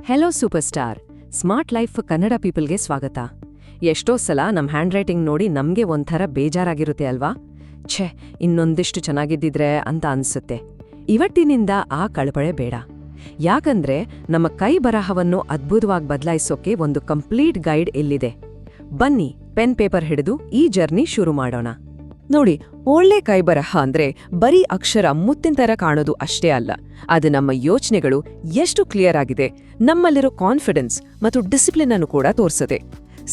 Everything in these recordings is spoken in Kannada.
Hello super star smart life Kannada ಪೀಪಲ್ಗೆ ಸ್ವಾಗತ. ಎಷ್ಟೋ ಸಲ ನಮ್ಮ ಹ್ಯಾಂಡ್ ರೈಟಿಂಗ್ ನೋಡಿ ನಮಗೆ ಒಂಥರ ಬೇಜಾರಾಗಿರುತ್ತೆ ಅಲ್ವಾ? ಛೆ, ಇನ್ನೊಂದಿಷ್ಟು ಚೆನ್ನಾಗಿದ್ದಿದ್ರೆ ಅಂತ ಅನ್ಸುತ್ತೆ. ಇವತ್ತಿನಿಂದ ಆ ಕಳಪಳೆ ಬೇಡ. ಯಾಕಂದ್ರೆ ನಮ್ಮ ಕೈ ಬರಹವನ್ನು ಅದ್ಭುತವಾಗಿ ಬದಲಾಯಿಸೋಕೆ ಒಂದು ಕಂಪ್ಲೀಟ್ ಗೈಡ್ ಇಲ್ಲಿದೆ. ಬನ್ನಿ ಪೆನ್ ಪೇಪರ್ ಹಿಡಿದು ಈ ಜರ್ನಿ ಶುರು ಮಾಡೋಣ. ನೋಡಿ, ಒಳ್ಳೆ ಕೈಬರಹ ಅಂದ್ರೆ ಬರೀ ಅಕ್ಷರ ಮುತ್ತಿನ ತರ ಕಾಣೋದು ಅಷ್ಟೇ ಅಲ್ಲ, ಅದು ನಮ್ಮ ಯೋಚನೆಗಳು ಎಷ್ಟು ಕ್ಲಿಯರ್ ಆಗಿದೆ, ನಮ್ಮಲ್ಲಿರೋ ಕಾನ್ಫಿಡೆನ್ಸ್ ಮತ್ತು ಡಿಸಿಪ್ಲಿನ್ ಅನ್ನು ಕೂಡ ತೋರಿಸುತ್ತೆ.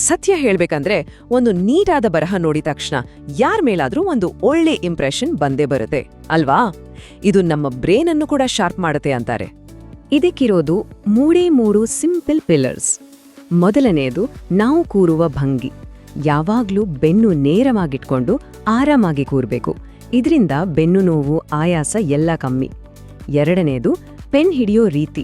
ಸತ್ಯ ಹೇಳ್ಬೇಕಂದ್ರೆ ಒಂದು ನೀಟಾದ ಬರಹ ನೋಡಿದ ತಕ್ಷಣ ಯಾರ ಮೇಲಾದ್ರೂ ಒಂದು ಒಳ್ಳೆ ಇಂಪ್ರೆಷನ್ ಬಂದೇ ಬರುತ್ತೆ ಅಲ್ವಾ? ಇದು ನಮ್ಮ ಬ್ರೇನ್ ಅನ್ನು ಕೂಡ ಶಾರ್ಪ್ ಮಾಡುತ್ತೆ ಅಂತಾರೆ. ಇದಕ್ಕಿರೋದು ಮೂರು ಸಿಂಪಲ್ ಪಿಲ್ಲರ್ಸ್. ಮೊದಲನೆಯದು ನಾವು ಕೂರುವ ಭಂಗಿ. ಯಾವಾಗ್ಲೂ ಬೆನ್ನು ನೇರವಾಗಿಟ್ಕೊಂಡು ಆರಾಮಾಗಿ ಕೂರ್ಬೇಕು. ಇದರಿಂದ ಬೆನ್ನು ನೋವು, ಆಯಾಸ ಎಲ್ಲ ಕಮ್ಮಿ. ಎರಡನೇದು ಪೆನ್ ಹಿಡಿಯೋ ರೀತಿ.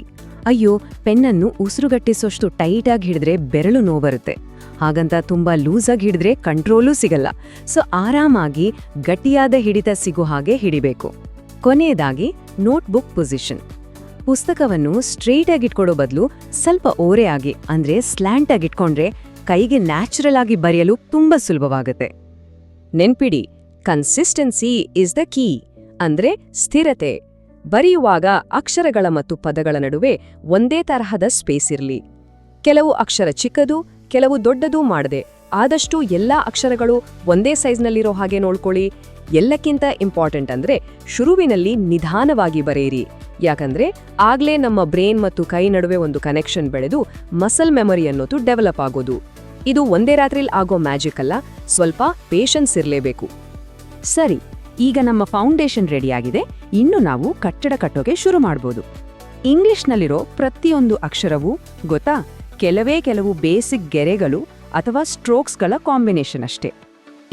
ಅಯ್ಯೋ, ಪೆನ್ನನ್ನು ಉಸಿರುಗಟ್ಟಿಸೋಷ್ಟು ಟೈಟಾಗಿ ಹಿಡಿದ್ರೆ ಬೆರಳು ನೋವು ಬರುತ್ತೆ. ಹಾಗಂತ ತುಂಬಾ ಲೂಸಾಗಿ ಹಿಡಿದ್ರೆ ಕಂಟ್ರೋಲೂ ಸಿಗಲ್ಲ. ಸೊ ಆರಾಮಾಗಿ ಗಟ್ಟಿಯಾದ ಹಿಡಿತ ಸಿಗೋ ಹಾಗೆ ಹಿಡಿಬೇಕು. ಕೊನೆಯದಾಗಿ ನೋಟ್ಬುಕ್ ಪೊಸಿಷನ್. ಪುಸ್ತಕವನ್ನು ಸ್ಟ್ರೇಟ್ ಆಗಿಟ್ಕೊಡೋ ಬದಲು ಸ್ವಲ್ಪ ಓರೆಯಾಗಿ ಅಂದ್ರೆ ಸ್ಲ್ಯಾಂಟ್ ಆಗಿಟ್ಕೊಂಡ್ರೆ ಕೈಗೆ ನ್ಯಾಚುರಲ್ ಆಗಿ ಬರೆಯಲು ತುಂಬಾ ಸುಲಭವಾಗುತ್ತೆ. ನೆನ್ಪಿಡಿ, ಕನ್ಸಿಸ್ಟೆನ್ಸಿ ಇಸ್ ದ ಕೀ. ಅಂದ್ರೆ ಸ್ಥಿರತೆ. ಬರೆಯುವಾಗ ಅಕ್ಷರಗಳ ಮತ್ತು ಪದಗಳ ನಡುವೆ ಒಂದೇ ತರಹದ ಸ್ಪೇಸ್ ಇರಲಿ. ಕೆಲವು ಅಕ್ಷರ ಚಿಕ್ಕದು, ಕೆಲವು ದೊಡ್ಡದು ಮಾಡದೆ ಆದಷ್ಟು ಎಲ್ಲಾ ಅಕ್ಷರಗಳು ಒಂದೇ ಸೈಜ್ನಲ್ಲಿರೋ ಹಾಗೆ ನೋಡ್ಕೊಳ್ಳಿ. ಎಲ್ಲಕ್ಕಿಂತ ಇಂಪಾರ್ಟೆಂಟ್ ಅಂದ್ರೆ ಶುರುವಿನಲ್ಲಿ ನಿಧಾನವಾಗಿ ಬರೆಯಿರಿ. ಯಾಕಂದ್ರೆ ಆಗ್ಲೇ ನಮ್ಮ ಬ್ರೇನ್ ಮತ್ತು ಕೈ ನಡುವೆ ಒಂದು ಕನೆಕ್ಷನ್ ಬೆಳೆದು ಮಸಲ್ ಮೆಮೊರಿ ಅನ್ನೋದು ಡೆವಲಪ್ ಆಗೋದು. ಇದು ಒಂದೇ ರಾತ್ರಿಲ್ ಆಗೋ ಮ್ಯಾಜಿಕ್ ಅಲ್ಲ, ಸ್ವಲ್ಪ ಪೇಷನ್ಸ್ ಇರಲೇಬೇಕು. ಸರಿ, ಈಗ ನಮ್ಮ ಫೌಂಡೇಶನ್ ರೆಡಿಯಾಗಿದೆ. ಇನ್ನು ನಾವು ಕಟ್ಟಡ ಕಟ್ಟೋಕೆ ಶುರು ಮಾಡ್ಬೋದು. ಇಂಗ್ಲಿಷ್ನಲ್ಲಿರೋ ಪ್ರತಿಯೊಂದು ಅಕ್ಷರವೂ ಗೊತ್ತಾ, ಕೆಲವು ಬೇಸಿಕ್ ಗೆರೆಗಳು ಅಥವಾ ಸ್ಟ್ರೋಕ್ಸ್ಗಳ ಕಾಂಬಿನೇಷನ್ ಅಷ್ಟೇ.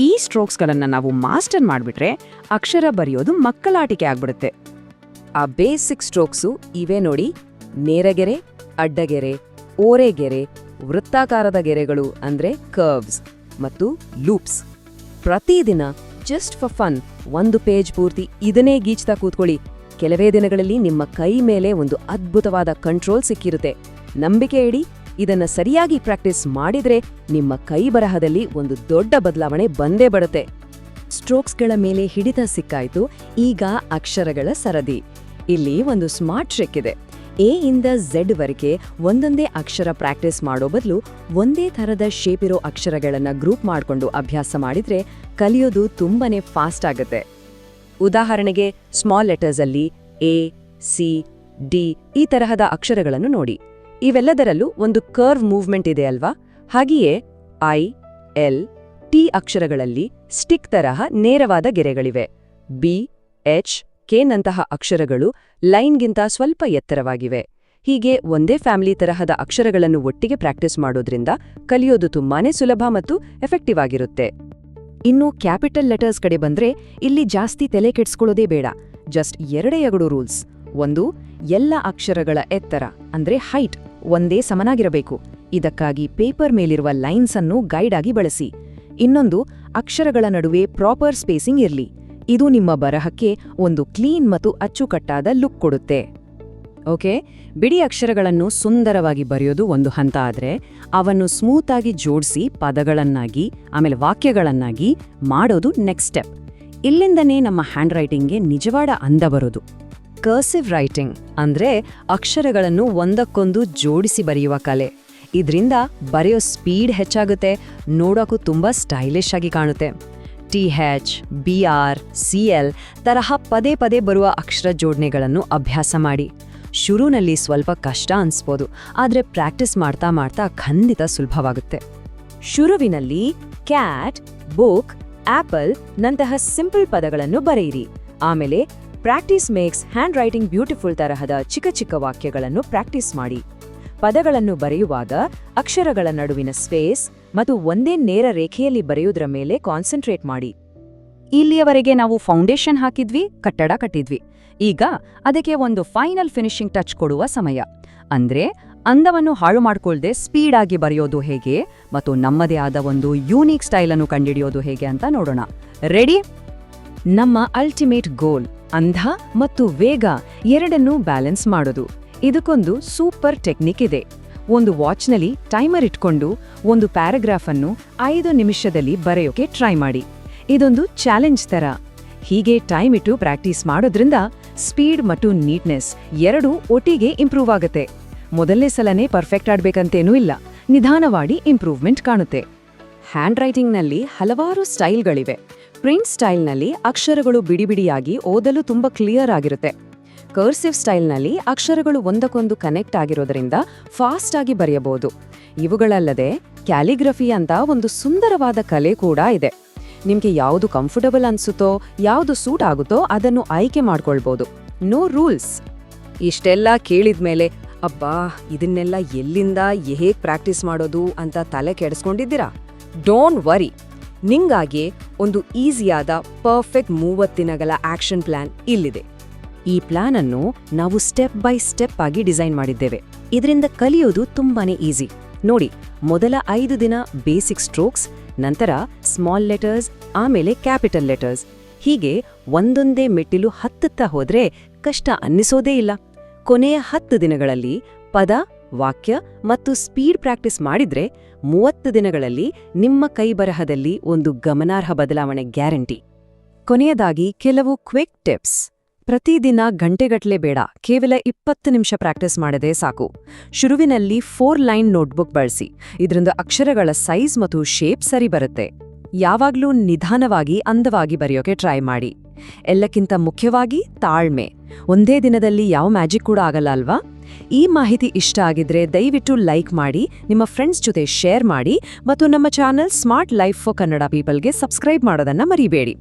ಈ ಸ್ಟ್ರೋಕ್ಸ್ಗಳನ್ನ ನಾವು ಮಾಸ್ಟರ್ ಮಾಡ್ಬಿಟ್ರೆ ಅಕ್ಷರ ಬರೆಯೋದು ಮಕ್ಕಳಾಟಿಕೆ ಆಗ್ಬಿಡುತ್ತೆ. ಆ ಬೇಸಿಕ್ ಸ್ಟ್ರೋಕ್ಸು ಇವೇ ನೋಡಿ: ನೇರಗೆರೆ, ಅಡ್ಡಗೆರೆ, ಓರೆಗೆರೆ, ವೃತ್ತಾಕಾರದ ಗೆರೆಗಳು ಅಂದ್ರೆ ಕರ್ವ್ಸ್, ಮತ್ತು ಲೂಪ್ಸ್. ಪ್ರತಿದಿನ ಜಸ್ಟ್ ಫಾರ್ ಫನ್ ಒಂದು ಪೇಜ್ ಪೂರ್ತಿ ಇದನ್ನೇ ಗೀಚ್ತಾ ಕೂತ್ಕೊಳ್ಳಿ. ಕೆಲವೇ ದಿನಗಳಲ್ಲಿ ನಿಮ್ಮ ಕೈ ಮೇಲೆ ಒಂದು ಅದ್ಭುತವಾದ ಕಂಟ್ರೋಲ್ ಸಿಕ್ಕಿರುತ್ತೆ. ನಂಬಿಕೆ ಇಡಿ, ಇದನ್ನ ಸರಿಯಾಗಿ ಪ್ರಾಕ್ಟೀಸ್ ಮಾಡಿದ್ರೆ ನಿಮ್ಮ ಕೈ ಬರಹದಲ್ಲಿ ಒಂದು ದೊಡ್ಡ ಬದಲಾವಣೆ ಬಂದೇ ಬರುತ್ತೆ. ಸ್ಟ್ರೋಕ್ಸ್ಗಳ ಮೇಲೆ ಹಿಡಿತ ಸಿಕ್ಕಾಯ್ತು. ಈಗ ಅಕ್ಷರಗಳ ಸರದಿ. ಇಲ್ಲಿ ಒಂದು ಸ್ಮಾರ್ಟ್ ಟ್ರಿಕ್ ಇದೆ. ಎ ಇಂದ ಝೆಡ್ ವರೆಗೆ ಒಂದೊಂದೇ ಅಕ್ಷರ ಪ್ರಾಕ್ಟೀಸ್ ಮಾಡೋ ಬದಲು ಒಂದೇ ಥರದ ಶೇಪ್ ಇರೋ ಅಕ್ಷರಗಳನ್ನ ಗ್ರೂಪ್ ಮಾಡಿಕೊಂಡು ಅಭ್ಯಾಸ ಮಾಡಿದ್ರೆ ಕಲಿಯೋದು ತುಂಬಾನೇ ಫಾಸ್ಟ್ ಆಗುತ್ತೆ. ಉದಾಹರಣೆಗೆ ಸ್ಮಾಲ್ ಲೆಟರ್ಸ್ ಅಲ್ಲಿ ಎ, ಸಿ, ಡಿ ಈ ತರಹದ ಅಕ್ಷರಗಳನ್ನು ನೋಡಿ. ಇವೆಲ್ಲದರಲ್ಲೂ ಒಂದು ಕರ್ವ್ ಮೂವ್ಮೆಂಟ್ ಇದೆ ಅಲ್ವಾ? ಹಾಗೆಯೇ ಐ, ಎಲ್, ಟಿ ಅಕ್ಷರಗಳಲ್ಲಿ ಸ್ಟಿಕ್ ತರಹ ನೇರವಾದ ಗೆರೆಗಳಿವೆ. ಬಿ, ಎಚ್, ಕೆ ನಂತಹ ಅಕ್ಷರಗಳು ಲೈನ್ಗಿಂತ ಸ್ವಲ್ಪ ಎತ್ತರವಾಗಿವೆ. ಹೀಗೆ ಒಂದೇ ಫ್ಯಾಮಿಲಿ ತರಹದ ಅಕ್ಷರಗಳನ್ನು ಒಟ್ಟಿಗೆ ಪ್ರಾಕ್ಟೀಸ್ ಮಾಡೋದ್ರಿಂದ ಕಲಿಯೋದು ತುಂಬಾನೇ ಸುಲಭ ಮತ್ತು ಎಫೆಕ್ಟಿವ್ ಆಗಿರುತ್ತೆ. ಇನ್ನು ಕ್ಯಾಪಿಟಲ್ ಲೆಟರ್ಸ್ ಕಡೆ ಬಂದ್ರೆ ಇಲ್ಲಿ ಜಾಸ್ತಿ ತಲೆ ಕೆಡ್ಸ್ಕೊಳ್ಳೋದೇ ಬೇಡ. ಜಸ್ಟ್ ಎರಡೇ ರೂಲ್ಸ್. ಒಂದು, ಎಲ್ಲ ಅಕ್ಷರಗಳ ಎತ್ತರ ಅಂದ್ರೆ ಹೈಟ್ ಒಂದೇ ಸಮನಾಗಿರಬೇಕು. ಇದಕ್ಕಾಗಿ ಪೇಪರ್ ಮೇಲಿರುವ ಲೈನ್ಸ್ ಅನ್ನು ಗೈಡ್ ಆಗಿ ಬಳಸಿ. ಇನ್ನೊಂದು, ಅಕ್ಷರಗಳ ನಡುವೆ ಪ್ರಾಪರ್ ಸ್ಪೇಸಿಂಗ್ ಇರ್ಲಿ. ಇದು ನಿಮ್ಮ ಬರಹಕ್ಕೆ ಒಂದು ಕ್ಲೀನ್ ಮತ್ತು ಅಚ್ಚುಕಟ್ಟಾದ ಲುಕ್ ಕೊಡುತ್ತೆ. ಓಕೆ, ಬಿಡಿ ಅಕ್ಷರಗಳನ್ನು ಸುಂದರವಾಗಿ ಬರೆಯೋದು ಒಂದು ಹಂತ ಆದ್ರೆ, ಅವನ್ನು ಸ್ಮೂತ್ ಆಗಿ ಜೋಡಿಸಿ ಪದಗಳನ್ನಾಗಿ ಆಮೇಲೆ ವಾಕ್ಯಗಳನ್ನಾಗಿ ಮಾಡೋದು ನೆಕ್ಸ್ಟ್ ಸ್ಟೆಪ್. ಇಲ್ಲಿಂದನೇ ನಮ್ಮ ಹ್ಯಾಂಡ್ ರೈಟಿಂಗ್ಗೆ ನಿಜವಾದ ಅಂದ ಬರೋದು. ಕರ್ಸಿವ್ ರೈಟಿಂಗ್ ಅಂದ್ರೆ ಅಕ್ಷರಗಳನ್ನು ಒಂದಕ್ಕೊಂದು ಜೋಡಿಸಿ ಬರೆಯುವ ಕಲೆ. ಇದರಿಂದ ಬರೆಯೋ ಸ್ಪೀಡ್ ಹೆಚ್ಚಾಗುತ್ತೆ, ನೋಡೋಕ್ಕೂ ತುಂಬಾ ಸ್ಟೈಲಿಶ್ ಆಗಿ ಕಾಣುತ್ತೆ. TH, BR, CL ತರಹ ಪದೇ ಪದೇ ಬರುವ ಅಕ್ಷರ ಜೋಡಣೆಗಳನ್ನು ಅಭ್ಯಾಸ ಮಾಡಿ. ಶುರುನಲ್ಲಿ ಸ್ವಲ್ಪ ಕಷ್ಟ ಅನ್ಸ್ಬೋದು, ಆದ್ರೆ ಪ್ರಾಕ್ಟೀಸ್ ಮಾಡ್ತಾ ಮಾಡ್ತಾ ಖಂಡಿತ ಸುಲಭವಾಗುತ್ತೆ. ಶುರುವಿನಲ್ಲಿ ಕ್ಯಾಟ್, ಬುಕ್, ಆಪಲ್ ನಂತಹ ಸಿಂಪಲ್ ಪದಗಳನ್ನು ಬರೆಯಿರಿ. ಆಮೇಲೆ practice makes hand writing beautiful ತರಹದ ಚಿಕ್ಕ ಚಿಕ್ಕ ವಾಕ್ಯಗಳನ್ನು ಪ್ರಾಕ್ಟೀಸ್ ಮಾಡಿ. ಪದಗಳನ್ನು ಬರೆಯುವಾಗ ಅಕ್ಷರಗಳ ನಡುವಿನ ಸ್ಪೇಸ್ ಮತ್ತು ಒಂದೇ ನೇರ ರೇಖೆಯಲ್ಲಿ ಬರೆಯುವುದರ ಮೇಲೆ ಕಾನ್ಸಂಟ್ರೇಟ್ ಮಾಡಿ. ಇಲ್ಲಿಯವರೆಗೆ ನಾವು ಫೌಂಡೇಶನ್ ಹಾಕಿದ್ವಿ, ಕಟ್ಟಡ ಕಟ್ಟಿದ್ವಿ. ಈಗ ಅದಕ್ಕೆ ಒಂದು ಫೈನಲ್ ಫಿನಿಶಿಂಗ್ ಟಚ್ ಕೊಡುವ ಸಮಯ. ಅಂದ್ರೆ ಅಂದವನ್ನು ಹಾಳು ಮಾಡ್ಕೊಳ್ದೆ ಸ್ಪೀಡ್ ಆಗಿ ಬರೆಯೋದು ಹೇಗೆ ಮತ್ತು ನಮ್ಮದೇ ಆದ ಒಂದು ಯೂನಿಕ್ ಸ್ಟೈಲ್ ಅನ್ನು ಕಂಡುಹಿಡಿಯೋದು ಹೇಗೆ ಅಂತ ನೋಡೋಣ. ರೆಡಿ? ನಮ್ಮ ಅಲ್ಟಿಮೇಟ್ ಗೋಲ್ ಅಂದ ಮತ್ತು ವೇಗ ಎರಡನ್ನೂ ಬ್ಯಾಲೆನ್ಸ್ ಮಾಡೋದು. ಇದಕ್ಕೊಂದು ಸೂಪರ್ ಟೆಕ್ನಿಕ್ ಇದೆ. ಒಂದು ವಾಚ್ನಲ್ಲಿ ಟೈಮರ್ ಇಟ್ಕೊಂಡು ಒಂದು ಪ್ಯಾರಾಗ್ರಾಫ್ ಅನ್ನು 5 ನಿಮಿಷದಲ್ಲಿ ಬರೆಯೋಕೆ ಟ್ರೈ ಮಾಡಿ. ಇದೊಂದು ಚಾಲೆಂಜ್ ತರ. ಹೀಗೆ ಟೈಮ್ ಇಟ್ಟು ಪ್ರಾಕ್ಟೀಸ್ ಮಾಡೋದ್ರಿಂದ ಸ್ಪೀಡ್ ಮತ್ತು ನೀಟ್ನೆಸ್ ಎರಡೂ ಒಟ್ಟಿಗೆ ಇಂಪ್ರೂವ್ ಆಗುತ್ತೆ. ಮೊದಲನೇ ಸಲನೇ ಪರ್ಫೆಕ್ಟ್ ಆಡ್ಬೇಕಂತೇನೂ ಇಲ್ಲ, ನಿಧಾನವಾಗಿ ಇಂಪ್ರೂವ್ಮೆಂಟ್ ಕಾಣುತ್ತೆ. ಹ್ಯಾಂಡ್ ರೈಟಿಂಗ್ನಲ್ಲಿ ಹಲವಾರು ಸ್ಟೈಲ್ಗಳಿವೆ. ಪ್ರಿಂಟ್ ಸ್ಟೈಲ್ನಲ್ಲಿ ಅಕ್ಷರಗಳು ಬಿಡಿಬಿಡಿಯಾಗಿ ಓದಲು ತುಂಬ ಕ್ಲಿಯರ್ ಆಗಿರುತ್ತೆ. ಕರ್ಸಿವ್ ಸ್ಟೈಲ್ನಲ್ಲಿ ಅಕ್ಷರಗಳು ಒಂದಕ್ಕೊಂದು ಕನೆಕ್ಟ್ ಆಗಿರೋದ್ರಿಂದ ಫಾಸ್ಟ್ ಆಗಿ ಬರೆಯಬಹುದು. ಇವುಗಳಲ್ಲದೆ ಕ್ಯಾಲಿಗ್ರಫಿ ಅಂತ ಒಂದು ಸುಂದರವಾದ ಕಲೆ ಕೂಡ ಇದೆ. ನಿಮಗೆ ಯಾವುದು ಕಂಫರ್ಟಬಲ್ ಅನ್ಸುತ್ತೋ, ಯಾವುದು ಸೂಟ್ ಆಗುತ್ತೋ ಅದನ್ನು ಆಯ್ಕೆ ಮಾಡ್ಕೊಳ್ಬೋದು. No rules. ಇಷ್ಟೆಲ್ಲ ಕೇಳಿದ್ಮೇಲೆ ಅಬ್ಬಾ ಇದನ್ನೆಲ್ಲ ಎಲ್ಲಿಂದ ಹೇಗೆ ಪ್ರಾಕ್ಟೀಸ್ ಮಾಡೋದು ಅಂತ ತಲೆ ಕೆಡಿಸ್ಕೊಂಡಿದ್ದೀರಾ? ಡೋಂಟ್ ವರಿ, ನಿಂಗಾಗಿ ಒಂದು ಈಸಿಯಾದ ಪರ್ಫೆಕ್ಟ್ 30 ದಿನಗಳ ಆಕ್ಷನ್ ಪ್ಲಾನ್ ಇಲ್ಲಿದೆ. ಈ ಪ್ಲಾನ್ ಅನ್ನು ನಾವು ಸ್ಟೆಪ್ ಬೈ ಸ್ಟೆಪ್ ಆಗಿ ಡಿಸೈನ್ ಮಾಡಿದ್ದೇವೆ. ಇದರಿಂದ ಕಲಿಯೋದು ತುಂಬಾನೇ ಈಸಿ. ನೋಡಿ, ಮೊದಲ 5 ದಿನ ಬೇಸಿಕ್ ಸ್ಟ್ರೋಕ್ಸ್, ನಂತರ ಸ್ಮಾಲ್ ಲೆಟರ್ಸ್, ಆಮೇಲೆ ಕ್ಯಾಪಿಟಲ್ ಲೆಟರ್ಸ್. ಹೀಗೆ ಒಂದೊಂದೇ ಮೆಟ್ಟಿಲು ಹತ್ತುತ್ತಾ ಹೋದ್ರೆ ಕಷ್ಟ ಅನ್ನಿಸೋದೇ ಇಲ್ಲ. ಕೊನೆಯ 10 ದಿನಗಳಲ್ಲಿ ಪದ, ವಾಕ್ಯ ಮತ್ತು ಸ್ಪೀಡ್ ಪ್ರಾಕ್ಟೀಸ್ ಮಾಡಿದ್ರೆ 30 ದಿನಗಳಲ್ಲಿ ನಿಮ್ಮ ಕೈಬರಹದಲ್ಲಿ ಒಂದು ಗಮನಾರ್ಹ ಬದಲಾವಣೆ ಗ್ಯಾರಂಟಿ. ಕೊನೆಯದಾಗಿ ಕೆಲವು ಕ್ವಿಕ್ ಟಿಪ್ಸ್. ಪ್ರತಿದಿನ ಗಂಟೆಗಟ್ಟಲೆ ಬೇಡ, ಕೇವಲ 20 ನಿಮಿಷ ಪ್ರಾಕ್ಟೀಸ್ ಮಾಡದೆ ಸಾಕು. ಶುರುವಿನಲ್ಲಿ 4 ಲೈನ್ ನೋಟ್ಬುಕ್ ಬಳಸಿ. ಇದರಿಂದ ಅಕ್ಷರಗಳ ಸೈಜ್ ಮತ್ತು ಶೇಪ್ ಸರಿ ಬರುತ್ತೆ. ಯಾವಾಗ್ಲೂ ನಿಧಾನವಾಗಿ ಅಂದವಾಗಿ ಬರೆಯೋಕೆ ಟ್ರೈ ಮಾಡಿ. ಎಲ್ಲಕ್ಕಿಂತ ಮುಖ್ಯವಾಗಿ ತಾಳ್ಮೆ. ಒಂದೇ ದಿನದಲ್ಲಿ ಯಾವ ಮ್ಯಾಜಿಕ್ ಕೂಡ ಆಗಲ್ಲ ಅಲ್ವಾ? ಈ ಮಾಹಿತಿ ಇಷ್ಟ ಆಗಿದ್ರೆ ದಯವಿಟ್ಟು ಲೈಕ್ ಮಾಡಿ, ನಿಮ್ಮ ಫ್ರೆಂಡ್ಸ್ ಜೊತೆ ಶೇರ್ ಮಾಡಿ ಮತ್ತು ನಮ್ಮ channel smart life for Kannada ಪೀಪಲ್ಗೆ ಸಬ್ಸ್ಕ್ರೈಬ್ ಮಾಡೋದನ್ನ ಮರಿಬೇಡಿ.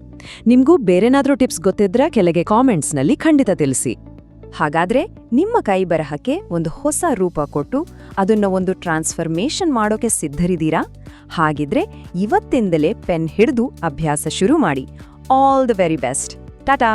ನಿಮ್ಗೂ ಬೇರೆನಾದ್ರೂ ಟಿಪ್ಸ್ ಗೊತ್ತಿದ್ರೆ ಕೆಳಗೆ ಕಾಮೆಂಟ್ಸ್ನಲ್ಲಿ ಖಂಡಿತ ತಿಳಿಸಿ. ಹಾಗಾದ್ರೆ ನಿಮ್ಮ ಕೈ ಬರಹಕ್ಕೆ ಒಂದು ಹೊಸ ರೂಪ ಕೊಟ್ಟು ಅದನ್ನ ಒಂದು ಟ್ರಾನ್ಸ್ಫರ್ಮೇಷನ್ ಮಾಡೋಕೆ ಸಿದ್ಧರಿದ್ದೀರಾ? ಹಾಗಿದ್ರೆ ಇವತ್ತಿಂದಲೇ ಪೆನ್ ಹಿಡಿದು ಅಭ್ಯಾಸ ಶುರು ಮಾಡಿ. All the very best. Tata.